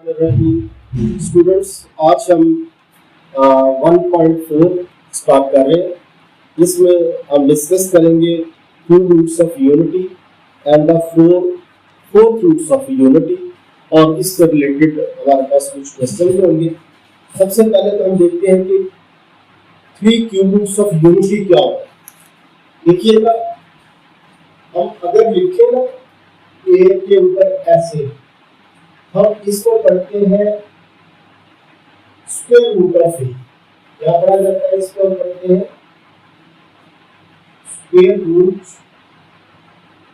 कर रहे हैं स्टूडेंट्स। आज हम 1.4 स्टार्ट कर रहे हैं। इसमें हम डिस्कस करेंगे two roots of unity and the four roots of unity और इससे रिलेटेड हमारे पास कुछ क्वेश्चन होंगे। सबसे पहले तो हम देखते हैं कि three cube roots of unity क्या होता है। देखिएगा, हम अगर लिखें ना ए के ऊपर ऐसे, हम इसको पढ़ते हैं स्क्वायर रूट ऑफ ए। क्या पढ़ा जाता है? इसको हम पढ़ते हैं स्क्वायर रूट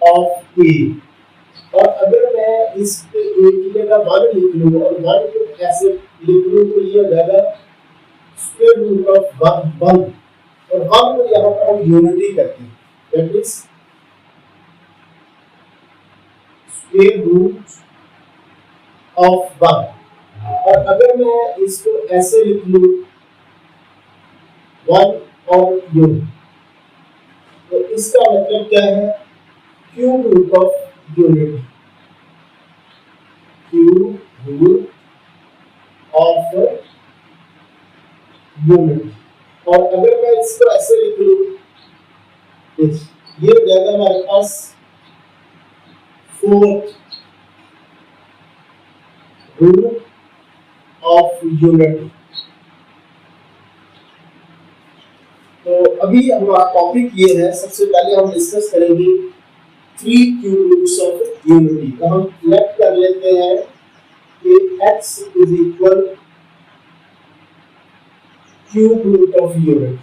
ऑफ ए। और अगर मैं इस पे ए की जगह 1 लिख लूं और 1 को ऐसे लिख लूं तो ये हो जाएगा स्क्वायर रूट ऑफ 1 और 1 को यहाँ पर हम यूनिटी करते हैं, that is square root of 1। और अगर मैं इसको ऐसे लिख लूं 1 और यूनिट, तो इसका मतलब क्या है? Cube root of unity, cube root of unity. और अगर मैं इसको ऐसे लिख लूं, ये हो जाएगा हमारे पास फोर्थ रूट ऑफ यूनिटी। तो अभी हमारा टॉपिक ये है, सबसे पहले हम डिस्कस करेंगे three cube roots of unity. तो हम लेट कर लेते हैं कि x is equal cube root of unity.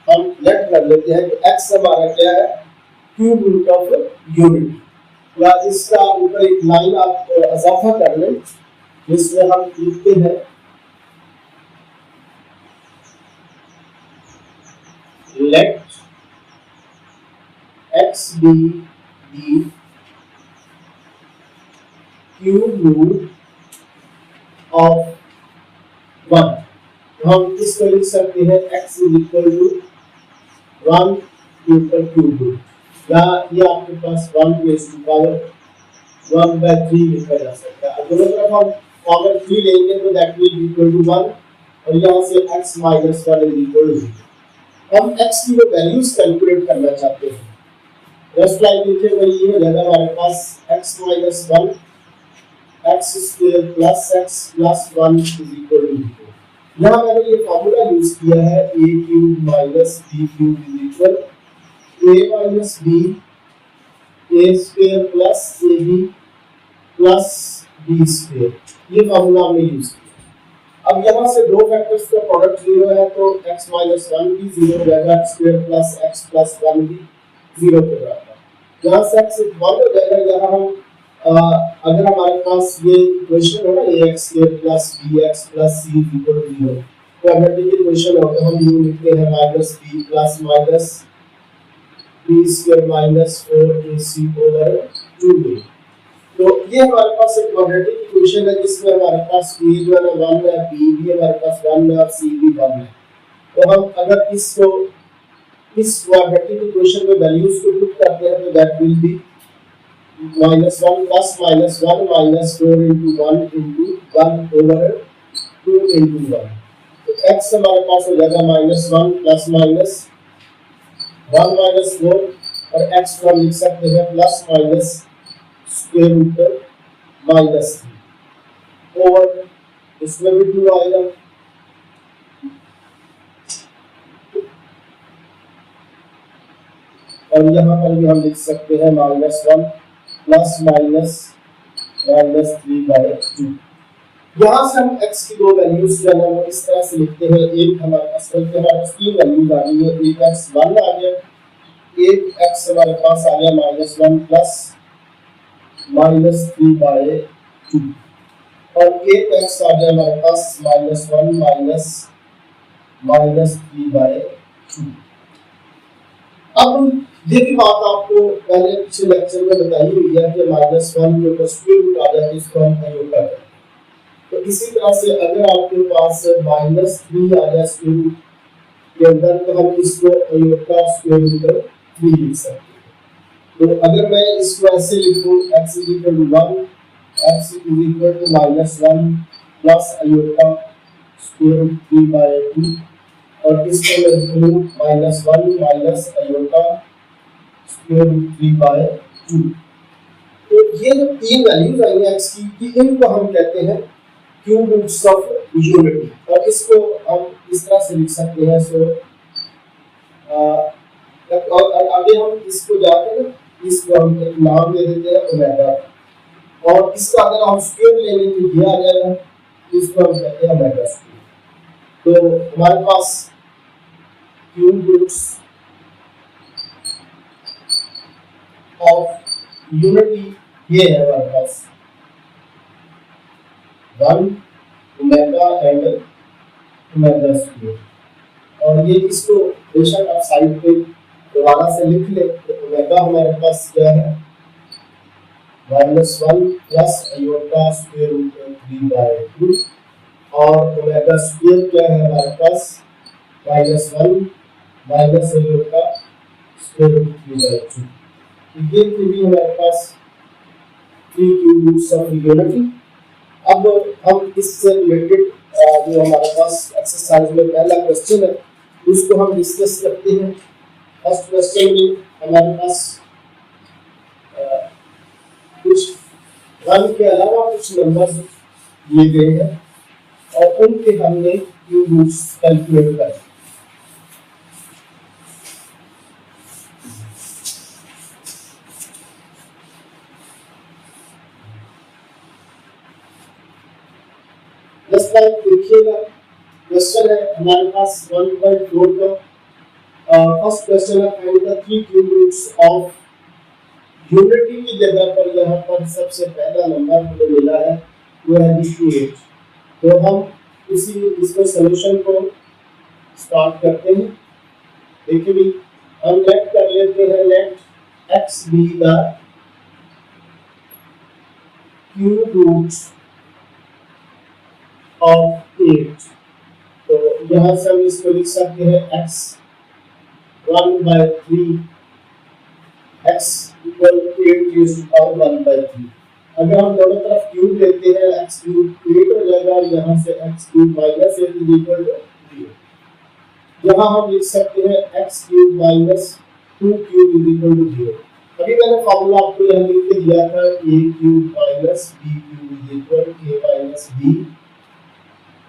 हम लेट कर लेते हैं कि x हमारा क्या है? Cube root of unity. या इसका ऊपर एक लाइन आप इजाफा कर लें जिसमें हम लिखते हैं let x be the cube root of 1। तो हम इसको लिख सकते हैं x is equal to 1 के ऊपर क्यूब रूट, या ये आपके पास 1 raised to power 1/3 लिखा जा सकता है। दोनों तरफ हम पावर 3 लेंगे तो that will be equal to 1 और यहाँ से x minus 1 is equal to 0। हम x की वो वैल्यूज कैलकुलेट करना चाहते हैं। जस्ट लाइक लिखे हुए ये हो जाएगा हमारे पास x minus 1 x square plus x plus 1 is equal to 0। यहाँ मैंने ये फॉर्मूला यूज किया है a cube minus b cube is equal a minus b a square plus ab plus b square। ये फॉर्मूला हमने यूज किया। अब यहाँ से दो फैक्टर्स का प्रोडक्ट 0 है तो x minus 1 भी 0 हो जाएगा, x square plus x plus 1 भी 0 हो जाएगा। यहाँ से x 1 हो जाएगा। यहाँ हम अगर हमारे पास ये इक्वेशन हो ना ax square plus bx plus c is equal to 0, quadratic equation हो तो हम यूं लिखते हैं minus b plus minus b square minus 4ac over 2a। तो ये हमारे पास एक क्वाड्रेटिक इक्वेशन है जिसमें हमारे पास a जो है 1 है, b भी हमारे पास 1 है और c भी 1 है। तो हम अगर इसको इस क्वाड्रेटिक इक्वेशन में वैल्यूज को पुट करते हैं तो that will B -1 plus -1 minus 4 into 1 into 1 over 2 into 1। तो x हमारे पास हो जाएगा -1 plus minus 1 minus 4 और x को हम लिख सकते हैं plus minus square root -3 over, इसमें भी 2 आएगा। और यहाँ पर भी हम लिख सकते हैं -1 प्लस माइनस -3/2। यहाँ से हम x की दो वैल्यूज जो है वो इस तरह से लिखते हैं। एक हमारे पास तीन वैल्यूज आ गई है, एक x 1 आ गया, एक x हमारे पास आ गया -1 प्लस -3/2 और एक x आ गया हमारे पास -1 माइनस -3/2। अब ये भी बात आपको पहले पिछले लेक्चर में बताई हुई है कि -1 के ऊपर स्क्वायर रूट आ जाए तो इसको हम आयोटा करते हैं। तो इसी तरह से अगर आपके पास -3 आ जाए स्क्वायर रूट के अंदर तो हम इसको आयोटा स्क्वायर रूट 3 लिख सकते हैं। तो अगर मैं इसको ऐसे लिखूं x = 1 x is equal to -1 plus iota square root 3/2 और इसको मैं लिख लूँ -1 माइनस आयोटा स्क्वायर रूट 3/2। तो ये जो तीन वैल्यूज आई हैं x की इनको हम कहते हैं क्यूब रूट्स ऑफ यूनिटी और इसको हम इस तरह से लिख सकते हैं। सो और आगे हम इसको जाके ना इसको हम एक नाम दे देते हैं ओमेगा और इसका अगर हम स्क्वायर लेंगे तो ये आ जाएगा, इसको हम कहते हैं ओमेगा स्क्वायर। तो हमारे पास क्यूब रूट्स ऑफ यूनिटी ये है हमारे पास 1 ओमेगा एंड ओमेगा स्क्वायर और ये इसको बेशक आप साइड पे दोबारा से लिख ले। तो ओमेगा हमारे पास क्या है -1 प्लस आयोटा स्क्वायर रूट 3/2 और ओमेगा स्क्वायर क्या है हमारे पास -1 माइनस आयोटा स्क्वायर रूट 3/2। ये भी हमारे पास 3 क्यूब रूट्स ऑफ यूनिटी। अब हम इससे रिलेटेड जो हमारे पास एक्सरसाइज में पहला क्वेश्चन है उसको हम डिस्कस करते हैं। फर्स्ट क्वेश्चन में हमारे पास कुछ 1 के अलावा कुछ नंबर्स दिए गए हैं और उनके हमने क्यूब रूट्स कैलकुलेट करे। देखिएगा क्वेश्चन है हमारे पास 1.4 का फर्स्ट क्वेश्चन है find the 3 cube roots of unity की जगह पर यहाँ पर सबसे पहला नंबर हमें मिला है वो है 8। तो हम इसको सॉल्यूशन को स्टार्ट करते हैं। देखिए भी हम लेट कर लेते हैं let x be the cube roots of 8। तो यहाँ से हम इसको लिख सकते हैं x 1/3 x equal 8 raised to power 1/3। अगर हम दोनों तरफ क्यूब लेते हैं x क्यूब 8 हो जाएगा और यहाँ से x cube minus 8 is equal to 0। यहाँ हम लिख सकते हैं x cube minus 2 cube is equal to 0। अभी मैंने फॉर्मूला आपको यहाँ लिख के दिया था a cube minus b cube is equal to a minus b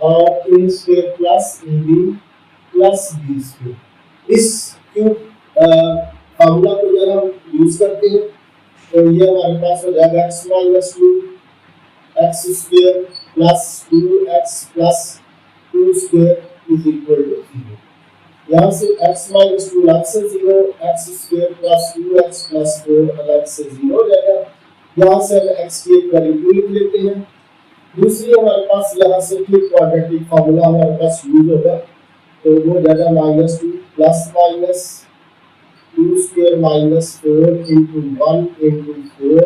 और a square plus ab plus b square. इस क्यूब फॉर्मूला को जब हम यूज करते हैं तो ये हमारे पास हो जाएगा x minus 2 x square plus 2x plus 2 square is equal to 0। यहाँ से x माइनस 2 अलग से 0 x square plus 2x plus 4 अलग से 0 हो जाएगा। यहाँ से हम x की एक वैल्यू लिख लेते हैं। दूसरी हमारे पास यहाँ से क्लिक क्वाड्रेटिक फार्मूला हमारे पास यूज होगा तो वो जाएगा -2 plus minus 2 square minus 4 into 1 into 4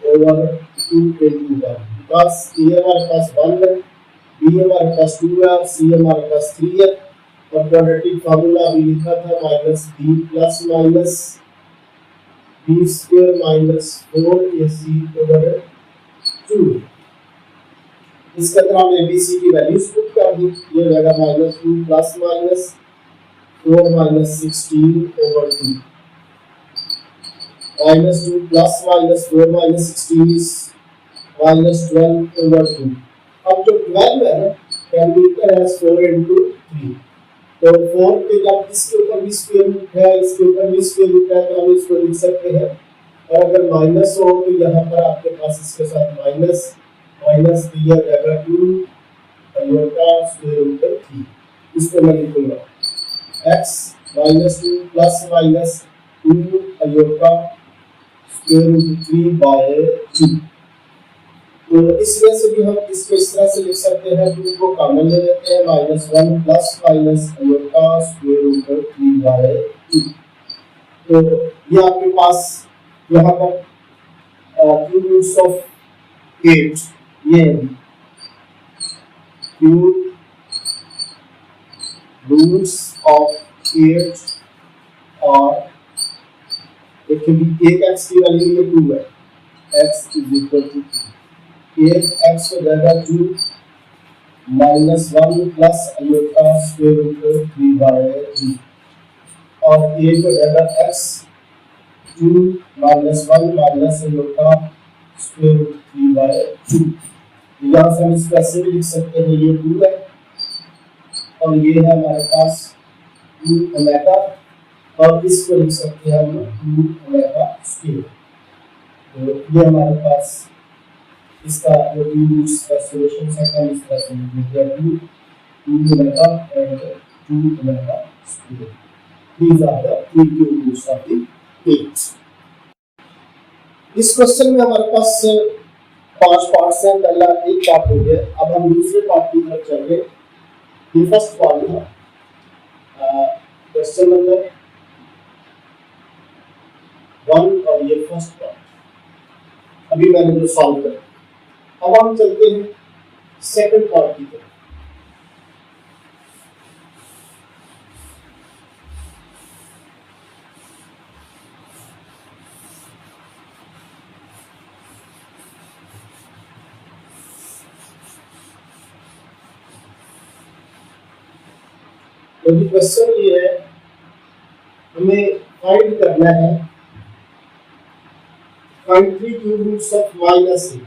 over 2 into 1। बस ये हमारे पास 1 है, b हमारे पास 2 है और c हमारे पास 3 है और क्वाड्रेटिक फार्मूला अभी लिखा था -b plus minus b square minus 4ac over 2। इसके अंदर हम abc की वैल्यूज पुट कर दी। ये हो जाएगा -2 plus minus 4 minus 16 over 2 -2 plus minus 4 minus 16 is -12 over 2। अब जो 12 है ना can be written as 4 into 3। तो 4 के जब इसके ऊपर भी स्क्वायर रूट है इसके ऊपर भी स्क्वायर रूट है तो हम इसको लिख सकते हैं और अगर माइनस हो तो यहाँ पर आपके पास इसके साथ माइनस दिया जाएगा 2 आयोटा स्क्वायर रूट 3। इसको मैं लिखूंगा x -2 plus minus 2 iota square root 3/2। तो इसमें से भी हम इसको इस तरह से लिख सकते हैं 2 को कॉमन ले लेते हैं -1 plus minus iota square root 3/2। तो ये आपके पास यहाँ पर क्यूब रूट्स ऑफ 8 ये क्यूब रूट्स ऑफ 8 और देखिए एक x की वैल्यू ये 2 है x इज इक्वल टू 2। एक x हो जाएगा 2 minus 1 plus iota square root 3/2 और एक हो जाएगा x 2 minus 1 minus iota square root 3/2। यहाँ से हम इसका ऐसे लिख सकते हैं, ये 2 है और ये है हमारे पास 2 ओमेगा और इसको लिख सकते हैं हम 2 ओमेगा स्क्वायर। तो ये हमारे पास इसका जो रूट्स का सॉल्यूशन है हम इस तरह से लिख देते हैं 2 omega and 2 omega square. These are the three cube roots of the 8। इस क्वेश्चन में हमारे पास 5 पार्ट्स हैं। पहला एक पार्ट हो गया, अब हम दूसरे पार्ट की तरफ चल रहे हैं। ये फर्स्ट पार्ट था क्वेश्चन नंबर 1 और ये फर्स्ट पार्ट अभी मैंने जो सॉल्व किया। अब हम चलते हैं सेकंड पार्ट की तरफ। तो क्वेश्चन ये है, हमें फाइंड करना है फाइंड 3 क्यूब रूट्स ऑफ -8।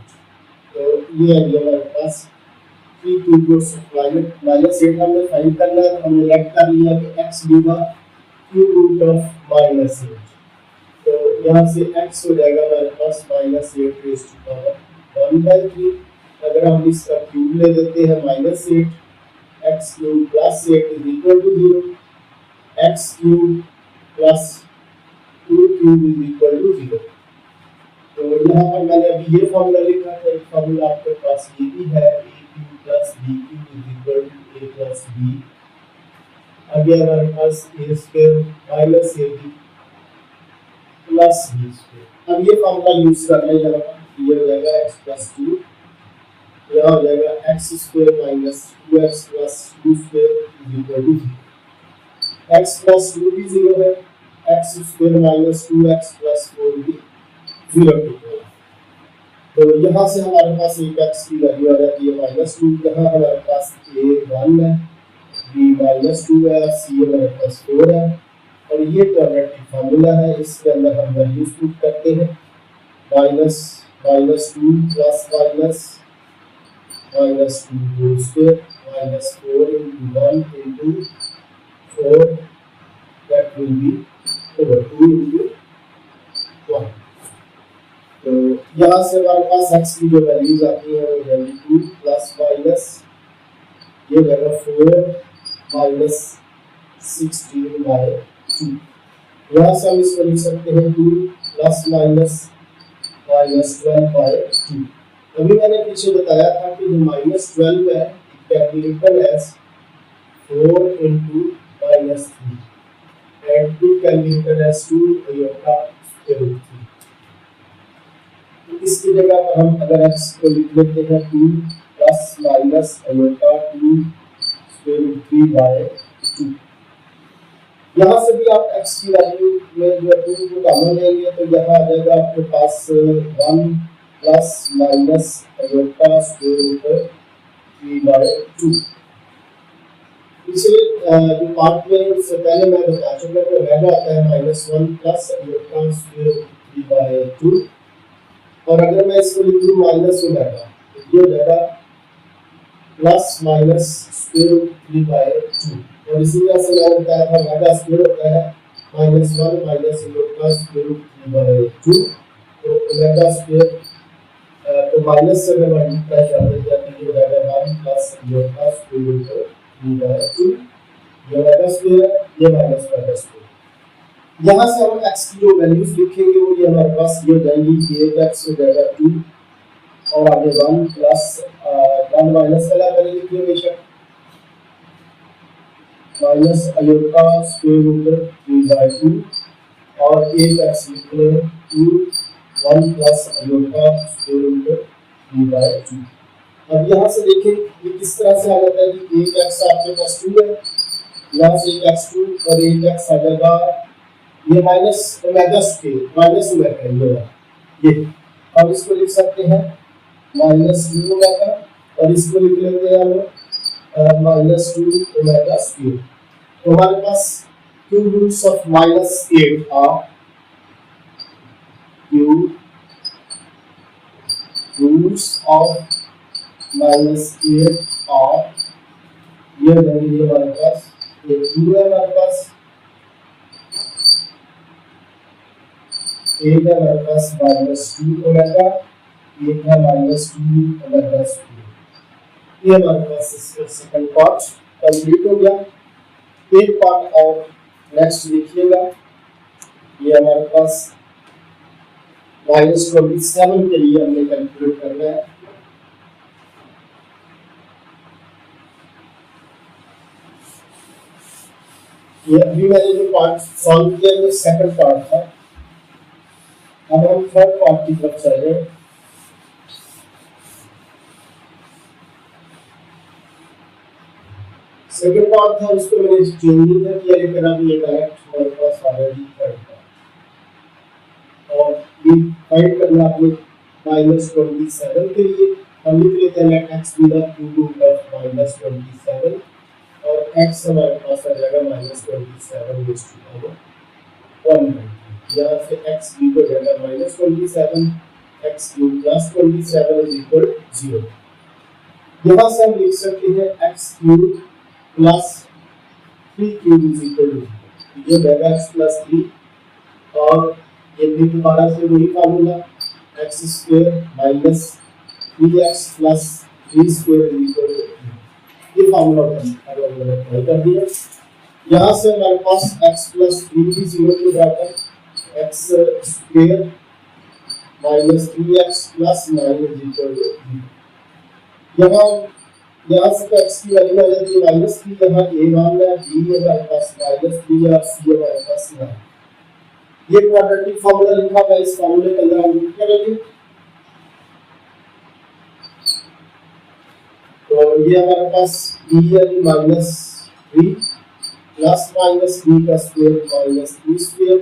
तो ये है हमारे पास 3 क्यूब रूट्स ऑफ -8 हमें फाइंड करना है। तो हमने लेट कर लिया कि x होगा क्यूब रूट ऑफ -8। तो यहाँ से x हो जाएगा हमारे पास -8 रेज़ टू पावर 1/3। अगर हम इसका क्यूब ले देते हैं -8 x cube plus 8 is equal to 0। x cube plus 2 cube is equal to 0। तो यहाँ पर मैंने अभी ये फॉर्मूला लिखा था, एक फॉर्मूला आपके पास ये भी है, a cube plus b cube is equal to a plus b। आगे हमारे पास a square minus ab plus b square। अब ये फॉर्मूला यूज करने लगा, ये हो जाएगा x plus 2, यहाँ हो जाएगा x square minus 2x plus 2 square is equal to 0। x plus 2 भी 0 है, x square minus 2x plus 4 भी 0 है। तो यहाँ से हमारे पास एक x की वैल्यू आ जाती है -2। यहाँ हमारे पास a 1 है, b -2 है, c हमारे पास 4 है और ये क्वाड्रेटिक फार्मूला है। इसके अंदर हम वैल्यूज पुट करते हैं -2 plus minus -2 whole square minus 4 into 1 into 4 that will be over 2 into 1। तो यहाँ से हमारे पास x की जो वैल्यूज आती है वो वैल्यू 2 प्लस माइनस ये रहेगा 4 माइनस 16/2। यहाँ से हम इसको लिख सकते हैं 2 प्लस माइनस -12/2। अभी मैंने पीछे बताया था कि जो -12 है it can be written as 4 into -3 and it can be written as 2 iota square root 3। तो इसकी जगह पर हम अगर x को लिख लेते हैं 2 plus minus iota 2 square root 3/2। यहाँ से भी आप x की वैल्यू में जो 2 को कॉमन लेंगे तो यहाँ आ जाएगा आपके पास 1 plus minus iota square root 3/2। पिछले जो पार्ट में इससे पहले मैं बता चुका कि ओमेगा आता है -1 प्लस आयोटा स्क्वायर रूट 3/2 और अगर मैं इसको लिख दूं माइनस ओमेगा तो ये हो जाएगा प्लस माइनस स्क्वायर रूट 3/2। और इसी तरह से मैंने बताया था ओमेगा स्क्वायर होता है -1 माइनस आयोटा स्क्वायर रूट 3/2। तो ओमेगा स्क्वायर तो माइनस से अगर मल्टीप्लाई कर देते हैं तो ये हो जाएगा 1 प्लस आयोटा स्क्वायर रूट 3/2। ये ओमेगा स्क्वायर ये माइनस ओमेगा स्क्वायर। यहाँ से हम x की जो वैल्यूज लिखेंगे वो ये हमारे पास ये हो जाएंगी 8x हो जाएगा 2 और आगे 1 प्लस 1 माइनस वाला पहले लिखिए बेशक माइनस आयोटा स्क्वायर रूट 3/2 और 8x लिख लें 2 1 प्लस आयोटा स्क्वायर रूट 3/2। अब यहाँ से देखें ये किस तरह से आ जाता है कि 8x आपके पास 2 है, यहाँ से 8x2 और 8x आ जाएगा ये minus omega square minus omega ये हम इसको लिख सकते हैं माइनस टू ओमेगा और इसको लिख लेते हैं हम माइनस टू ओमेगा स्क्वायर। तो हमारे पास cube roots of minus 8 are cube roots of minus 8 are ये वैल्यू हमारे पास ये 2 है, हमारे पास एक है हमारे पास माइनस टू ओमेगा, एक है माइनस टू ओमेगा स्क्वायर। ये हमारे पास इसका सेकंड पार्ट कंप्लीट हो गया। एक पार्ट और नेक्स्ट देखिएगा, ये हमारे पास माइनस 27 के लिए हमने कैलकुलेट करना है। ये अभी मैंने जो पार्ट सॉल्व किया वो सेकंड पार्ट था। अब हम थर्ड पार्ट की तरफ चल रहे हैं। सेकंड पार्ट था उसको मैंने चेंज नहीं किया, लेकिन अभी ये करेक्ट हमारे पास ऑलरेडी थर्ड पार्ट और ये फाइंड करना आपने माइनस 27 के लिए हम लिख लेते हैं let x be the cube root of minus 27 और x हमारे पास आ जाएगा माइनस 27 रेज़ टू पावर 1। यहाँ से x b को जाएगा minus 27 x cube plus 27 is equal 0। यहाँ से हम लिख सकते हैं x cube plus 3 cube is equal to ये जाएगा x प्लस 3 और ये भी दोबारा से वही formula x square minus 3x plus 3 square is equal to ये फार्मूला हमने अप्लाई कर दिया। यहाँ से हमारे पास x प्लस 3 भी 0 हो जाता है, x square minus 3x plus 9 is equal to यहाँ से x की वैल्यू आ जाती है माइनस 3, यहाँ a मान है, b हमारे पास माइनस 3 और c हमारे पास 9। ये क्वाड्रेटिक फार्मूला लिखा हुआ है, इस फार्मूले के अंदर हम क्या करेंगे तो ये हमारे पास b है माइनस 3 प्लस माइनस 3 का square minus 3 square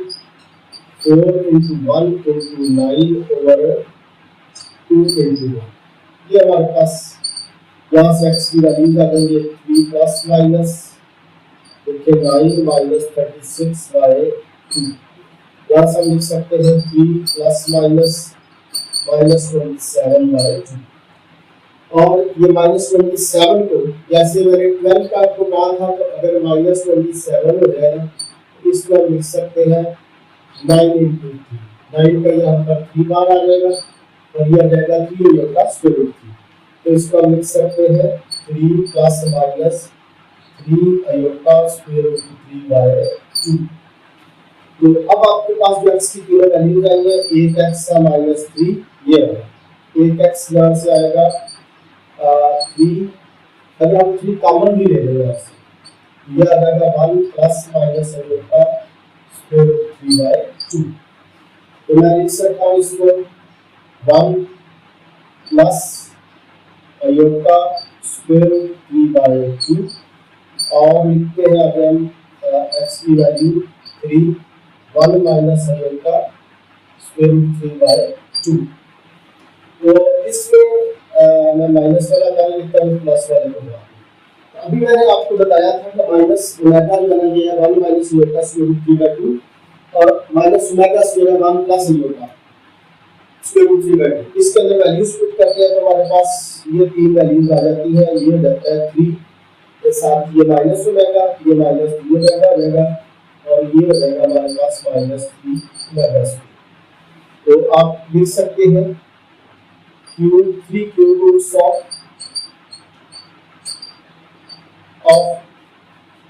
4 into 1 into 9 over 2 into 1। ये हमारे पास यहाँ से x की वैल्यू आ गई है 3 प्लस माइनस देखिए 9 माइनस 36 बाय 2। यहाँ से हम लिख सकते हैं 3 प्लस माइनस माइनस 27 बाय 2 और ये माइनस 27 को जैसे मैंने 12 का आपको कहा था तो अगर माइनस 27 हो जाएगा तो इसको हम लिख सकते हैं 9 into 3 9 का यहाँ पर 3 बार आ जाएगा और यह आ जाएगा 3 का स्क्वायर रूट 3। तो इसको हम लिख सकते हैं 3 plus minus 3 iota square root 3 by 2। तो अब आपके पास जो x की तीनों वैल्यूज आई है 8x का माइनस 3 ये है 8x यहाँ से आएगा 3 अगर हम 3 कॉमन भी ले लेंगे यहाँ से ये आ जाएगा 1 plus minus iota square root 3 by 2। तो मैं लिख सकता हूँ इसको 1 plus iota square root 3 by 2 और लिखते हैं अगर हम x की value 3 1 minus iota square root 3 by 2। तो इसमें मैं माइनस वाला वैल्यू लिखता हूँ प्लस वाले को। अभी मैंने आपको बताया था कि माइनस ओमेगा जो है ये 1 minus iota square root 3 by 2 और minus omega square 1 plus iota square root 3 by 2। इसके अंदर वैल्यूज पुट करते हैं तो हमारे पास ये तीन वैल्यूज आ जाती है। ये जाता है 3 के साथ ये माइनस ओमेगा ये माइनस 3 ओमेगा हो जाएगा और ये हो जाएगा हमारे पास माइनस 3 ओमेगा स्क्वायर। तो आप लिख सकते हैं cube 3 cube roots of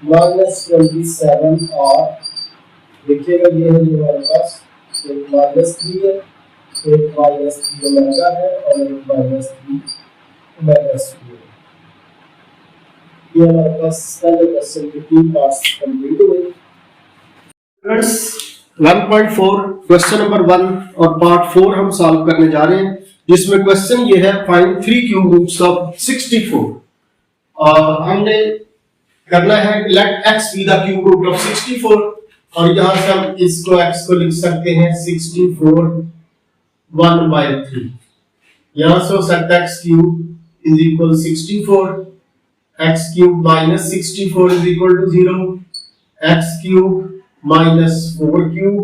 minus 27 और देखिएगा ये है जो हमारे पास एक माइनस 3 है एक माइनस 3 ओमेगा है और एक माइनस 3 ओमेगा स्क्वायर। ये हमारे पास पहले क्वेश्चन के तीन पार्ट्स कंप्लीट हुए। फ्रेंड्स 1.4 क्वेश्चन नंबर 1 और पार्ट 4 हम सॉल्व करने जा रहे हैं जिसमें क्वेश्चन ये है फाइंड 3 क्यूब रूट्स ऑफ 64 और हमने करना है let x be the cube root of 64 और यहां से हम इसको x को लिख सकते हैं 64 1/3। यहाँ से हो सकता है x cube is equal 64, x cube minus 64 is equal to 0, x cube minus 4 cube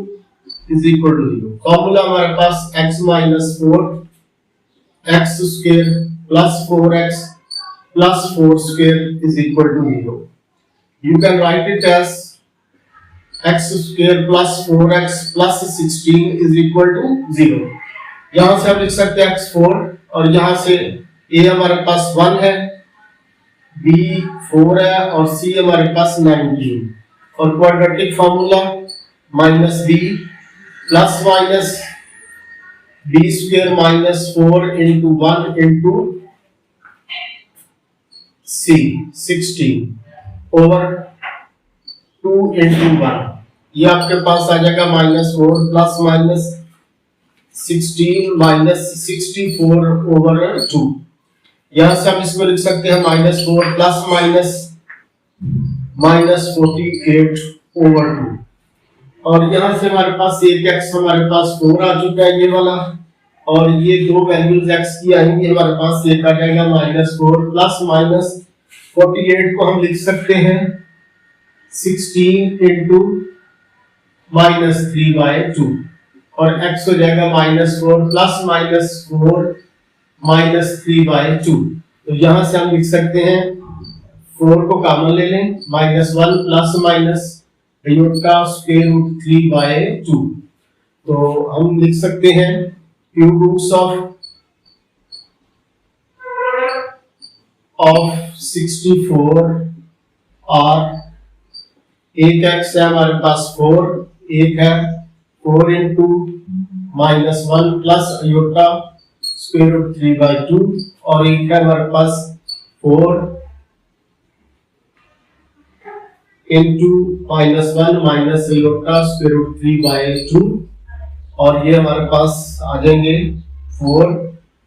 is equal to 0। Formula हमारे पास x minus 4 x square plus 4x plus 4 square is equal to 0. You can write it as x square plus 4x plus 16 is equal to 0. यहाँ से हम लिख सकते हैं x4 और यहाँ से a हमारे पास 1 है, b 4 है और c हमारे पास 19 और quadratic formula minus b plus minus b square minus 4 into 1 into C 16 over 2 into 1, ये आपके पास आ जाएगा -4 प्लस माइनस 16 माइनस 64 ओवर 2। यहां से हम इसमें लिख सकते हैं -4 प्लस माइनस 48 ओवर 2 और यहां से हमारे पास एक x हमारे पास 4 आ चुका है ये वाला और ये दो वैल्यूज x की आएंगी हमारे पास, एक आ जाएगा -4 प्लस माइनस 48 को हम लिख सकते हैं 16 इंटू -3/2 और x हो जाएगा -4 प्लस -4 -3/2। तो यहां से हम लिख सकते हैं 4 को कॉमन ले लें, -1 प्लस माइनस का स्क्वायर रूट 3/2। तो हम लिख सकते हैं क्यूब रूट्स ऑफ 64 और एक x है हमारे पास 4, एक है 4 into -1 plus iota square root 3/2 और एक है हमारे पास 4 into -1 minus iota square root 3/2 और ये हमारे पास आ जाएंगे 4,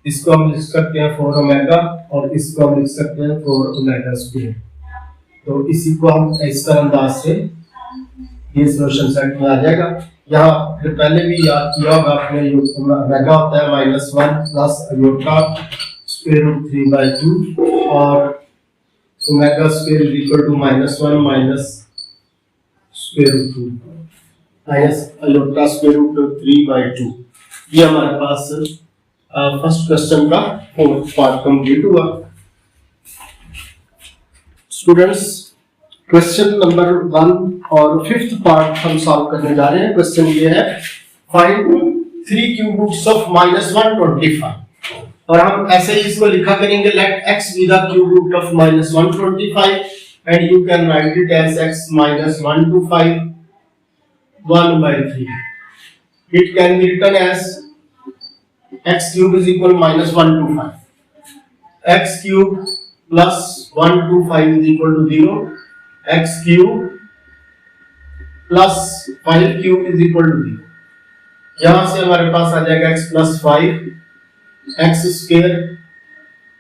इसको हम लिख सकते हैं 4 ओमेगा और इसको हम लिख सकते हैं 4 ओमेगा स्क्वायर। तो इसी को हम इस तरह अंदाज से ये सॉल्यूशन सेट में आ जाएगा। यहाँ पहले भी याद किया होगा आपने, ओमेगा होता है -1 प्लस आयोटा स्क्वायर रूट 3/2 और omega square is equal to -1 minus square root 2 minus iota square root 3/2। ये हमारे पास फर्स्ट क्वेश्चन का फोर्थ पार्ट कंप्लीट हुआ। स्टूडेंट्स, क्वेश्चन नंबर 1 और फिफ्थ पार्ट हम सॉल्व करने जा रहे हैं। क्वेश्चन ये है, फाइंड 3 क्यूब रूट्स ऑफ -125 और हम ऐसे ही इसको लिखा करेंगे, let x be the cube root of -125 and you can write it as x -125 1/3। It can be written as x cube is equal -125, x cube plus 125 is equal to 0, x cube plus 5 cube is equal to 0। यहाँ से हमारे पास आ जाएगा x plus 5, x square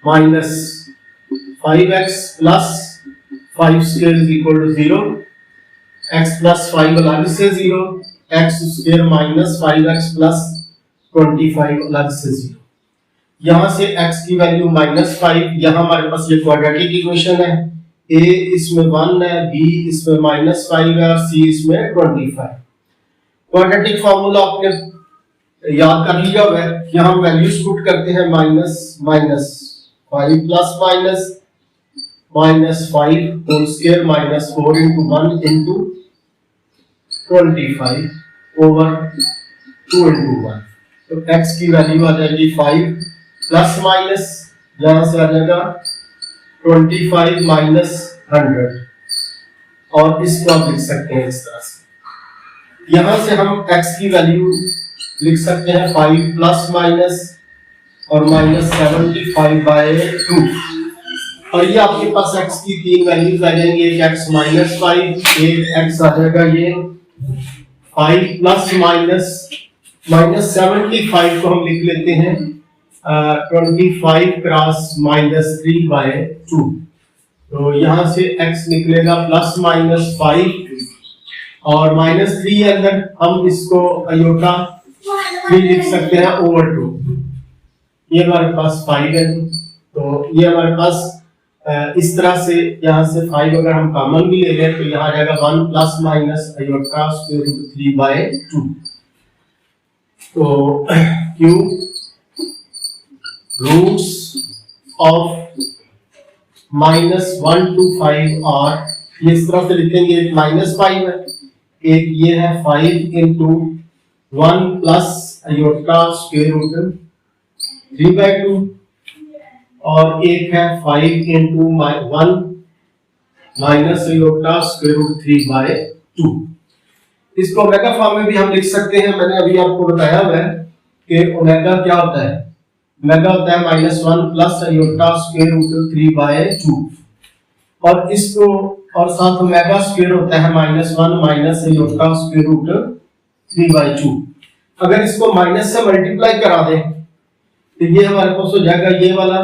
minus 5x plus 5 square is equal to 0, x plus 5 अलग से 0, x square minus 5x plus 25 अलग से 0। यहां से x की वैल्यू -5, यहां हमारे पास ये क्वाड्रेटिक इक्वेशन है, a इसमें 1 है, b इसमें -5 है और c इसमें 25। क्वाड्रेटिक फार्मूला आपने याद कर लिया है, यहां वैल्यूज पुट करते हैं -5 plus -5 whole square -4 into 1 into 25 over 2 into 1। तो x की वैल्यू आ जाएगी 5 प्लस माइनस, यहां से आ जाएगा 25 माइनस 100 और इसको आप लिख सकते हैं इस तरह से। यहां से हम x की वैल्यू लिख सकते हैं 5 प्लस माइनस और -75/2 और ये आपके पास x की तीन वैल्यूज आ जाएंगी, एक x -5, एक x आ जाएगा ये 5 प्लस -75 को हम लिख लेते हैं 25 क्रॉस -3/2। तो यहां से x निकलेगा +-5 और -3 अंदर हम इसको आयोटा 3 लिख सकते हैं ओवर 2। ये हमारे पास 5 है, तो ये हमारे पास इस तरह से यहाँ से 5 अगर हम कॉमन भी ले लें तो यहाँ आ जाएगा 1 plus minus iota square root 3/2। तो cube roots of -1 to 5 are, ये इस तरह से लिखेंगे, एक -5 है, एक ये है 5 into 1 plus iota square root 3/2 और एक है 5 into 1 minus iota square root 3/2। इसको ओमेगा फॉर्म में भी हम लिख सकते हैं। मैंने अभी आपको बताया हुआ है कि ओमेगा क्या होता है, ओमेगा होता है -1 प्लस आयोटा स्क्वायर रूट 3/2 और इसको और साथ ओमेगा स्क्वायर होता है -1 माइनस आयोटा स्क्वायर रूट 3/2। अगर इसको माइनस से मल्टीप्लाई करा दें तो ये हमारे पास हो जाएगा ये वाला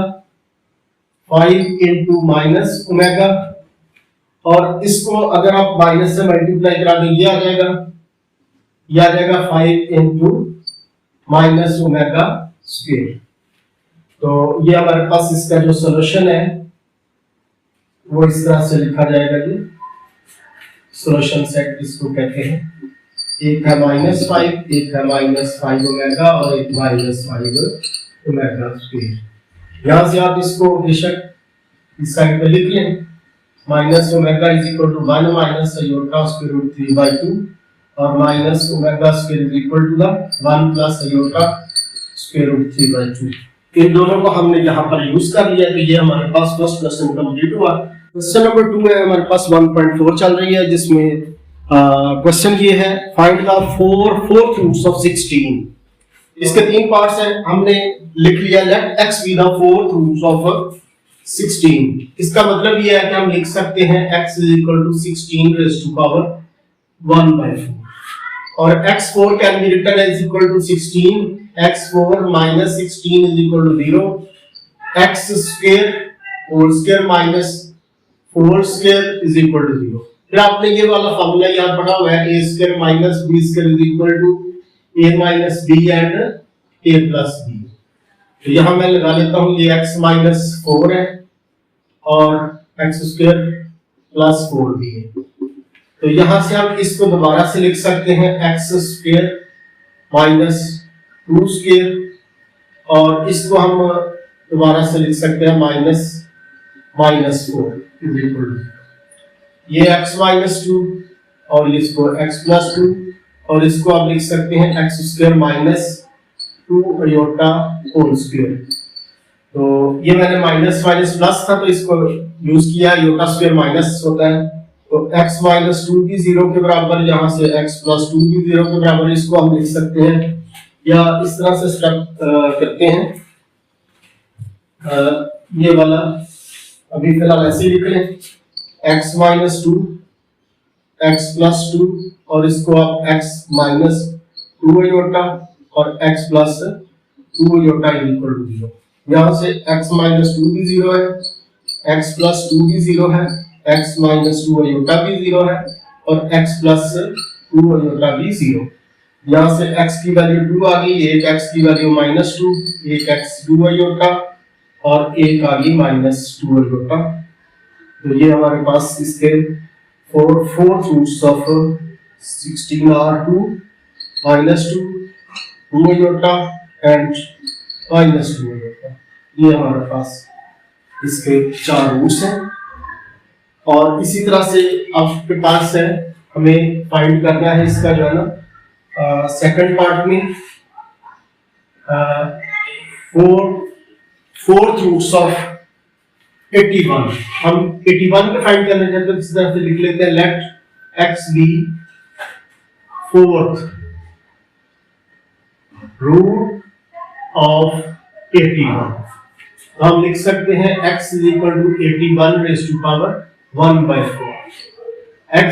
5 into माइनस ओमेगा, और इसको अगर आप माइनस से मल्टीप्लाई करा दें ये आ जाएगा, ये आ जाएगा 5 into माइनस ओमेगा स्क्वायर। तो ये हमारे पास इसका जो सॉल्यूशन है वो इस तरह से लिखा जाएगा। ये सॉल्यूशन सेट इसको कहते हैं, एक है -5, एक है -5 ओमेगा और एक -5 ओमेगा स्क्वायर। यहां से आप इसको बेशक इस साइड पे लिख लें, minus omega is equal to 1 minus iota square root 3/2 और minus omega square is equal to 1 plus iota square root 3/2। इन दोनों को हमने यहाँ पर यूज कर लिया, तो ये हमारे पास फर्स्ट क्वेश्चन कंप्लीट हुआ। क्वेश्चन नंबर 2 है हमारे पास 1.4 चल रही है, जिसमें क्वेश्चन ये है फाइंड द 4 रूट्स ऑफ 16। इसके 3 पार्ट्स हैं, हमने लिख लिया let x be the 4 roots of 16। इसका मतलब ये है कि हम लिख सकते हैं x is equal to 16 raised to power 1/4 और x4 can be written as equal to 16, x4 minus 16 is equal to 0, x square whole square minus 4 square is equal to 0। फिर आपने ये वाला फॉर्मूला याद पढ़ा हुआ है, a square minus b square is equal to a minus b and a plus b। तो यहाँ मैं लगा लेता हूँ, ये x minus 4 है और x square plus 4 भी है। तो यहां से हम इसको दोबारा से लिख सकते हैं x स्क्वायर माइनस 2 स्क्वायर और इसको हम दोबारा से लिख सकते हैं माइनस 4 इज इक्वल टू ये x माइनस 2 और इसको x प्लस 2 और इसको आप लिख सकते हैं x square minus 2 iota whole square. तो ये मैंने माइनस प्लस था तो इसको यूज किया, आयोटा स्क्वायर माइनस होता है तो x माइनस 2 भी 0 के बराबर, यहाँ से x प्लस 2 भी 0 के बराबर, इसको हम लिख सकते हैं या इस तरह से स्टेप करते हैं। ये वाला अभी फिलहाल ऐसे लिख लें, x माइनस 2 x प्लस 2 और इसको आप x माइनस 2 आयोटा और x plus 2 iota equal to 0। यहाँ से x माइनस 2 भी 0 है, x प्लस 2 भी 0 है, x माइनस 2 आयोटा भी 0 है और x प्लस 2 आयोटा भी 0। यहाँ से x की वैल्यू 2 आ गई, एक x की वैल्यू माइनस 2, एक x 2 आयोटा और एक आ गई माइनस 2 आयोटा। तो ये हमारे पास इसके 4 roots of 16 are 2 minus 2 iota and minus 2 iota. ये हमारे पास इसके 4 रूट्स हैं और इसी तरह से आपके पास है, हमें फाइंड करना है इसका जो है ना सेकंड पार्ट में 4 रूट्स ऑफ 81। हम 81 पे फाइंड करना चाहते हैं तो इस तरह से लिख लेते हैं let x be 4th root of 81। तो हम लिख सकते हैं x is equal to 81 raised to power 1/4। x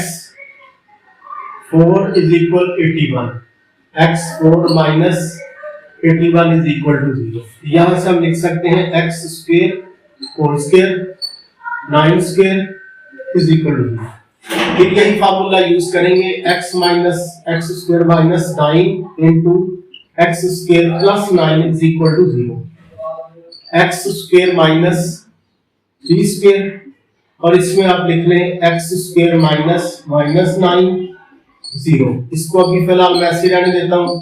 4 is equal 81, x 4 minus 81 is equal to 0। यहाँ से हम लिख सकते हैं x square whole square 9 square is equal to 0। फिर यही फार्मूला यूज करेंगे, x square minus 9 into x square plus 9 is equal to 0, x square minus 3 square, और इसमें आप लिख लें एक्स स्क्वायर माइनस 9 0। इसको अभी फिलहाल मैं ऐसे रहने देता हूं,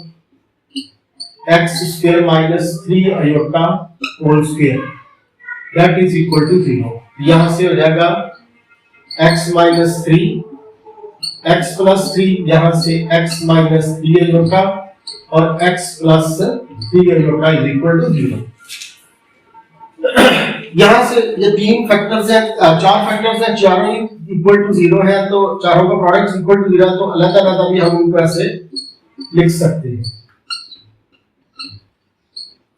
x square minus 3 iota whole square that is equal to 0। यहां से हो जाएगा x माइनस 3 x प्लस 3, यहां से x माइनस 3 आयोटा और x plus 3 iota is equal to 0। यहां से ये तीन फैक्टर्स हैं, चार फैक्टर्स हैं, चारों ही इक्वल टू 0 है, तो चारों का प्रोडक्ट इक्वल टू 0 है, तो अलग-अलग भी हम उनको ऐसे लिख सकते हैं,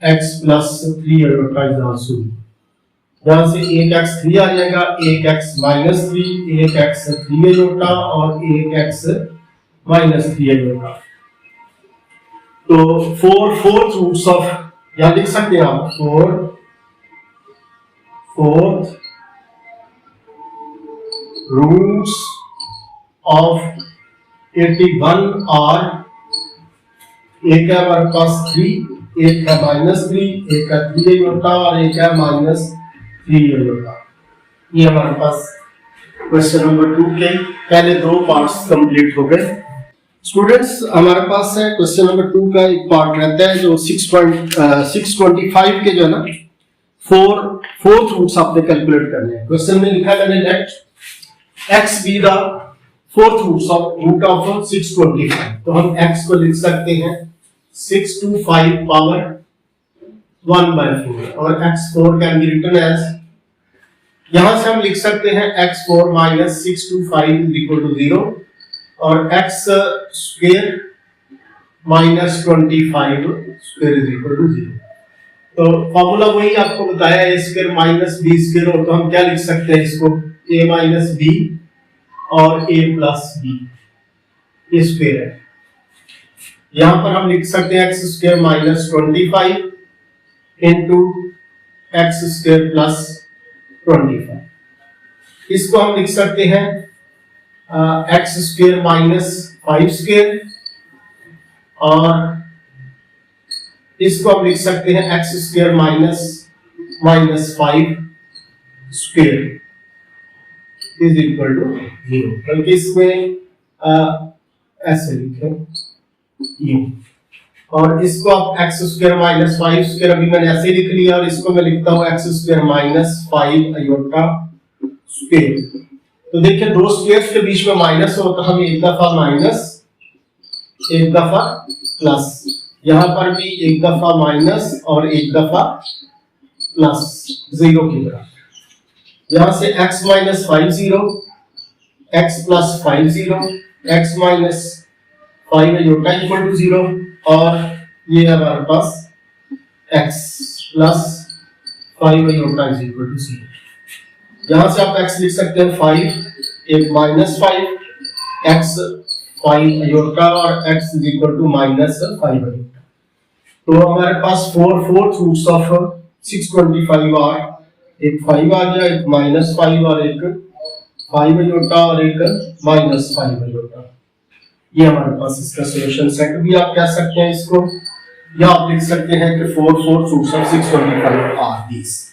x plus 3 iota is also, यहां से एक x 3 आ जाएगा, एक x माइनस 3, एक x 3 आयोटा और एक x माइनस 3 आयोटा। तो फोर्थ रूट्स ऑफ, यहां लिख सकते हैं आप, फोर्थ रूट्स ऑफ 81 आर, एक है हमारे पास 3, एक है माइनस 3, एक है 3 आयोटा और एक है माइनस 3 आयोटा। ये हमारे पास क्वेश्चन नंबर 2 के पहले दो पार्ट्स कंप्लीट हो गए। स्टूडेंट्स, हमारे पास है क्वेश्चन नंबर 2 का एक पार्ट रहता है जो 6.625 के जो है ना फोर्थ रूट्स आपने कैलकुलेट करने हैं। क्वेश्चन में लिखा है मैंने let x be the fourth root of 625, तो हम x को लिख सकते हैं 625 पावर 1/4 और x4 can be written as, यहां से हम लिख सकते हैं x4 minus 625 is equal to 0 और x square minus 25 square is equal to 0। तो फॉर्मूला वही आपको बताया, a square minus b square हो, तो हम क्या लिख सकते हैं इसको, a माइनस b और a प्लस b, ये स्क्वायर है। यहां पर हम लिख सकते हैं x square minus 25 into x square plus 25, इसको हम लिख सकते हैं एक्स स्क्वायर माइनस 5 स्क्वायर और इसको हम लिख सकते हैं x square minus 5 square is equal to 0, बल्कि इसमें ऐसे लिखें u, और इसको आप एक्स स्क्वायर माइनस 5 स्क्वायर अभी मैंने ऐसे लिख लिया और इसको मैं लिखता हूं x square minus 5 iota square. तो देखिए दो स्क्वायर्स के बीच में माइनस हो तो हम एक दफा माइनस एक दफा प्लस, यहां पर भी एक दफा माइनस और एक दफा प्लस 0 की तरह, यहां से x minus 5 0, x plus 5 0, x minus 5 iota equal to 0 और ये हमारे पास x plus 5 iota is equal to 0। यहां से आप x लिख सकते हैं 5, एक माइनस 5, x 5 आयोटा और x is equal to minus 5 iota. तो हमारे पास फोर्थ रूट्स ऑफ 625 आर, एक 5 आ गया, एक माइनस 5 और एक 5 आयोटा और एक माइनस 5 आयोटा। ये हमारे पास इसका सॉल्यूशन सेट भी आप कह सकते हैं इसको, या आप लिख सकते हैं कि 4 रूट्स ऑफ 625 आर दीस।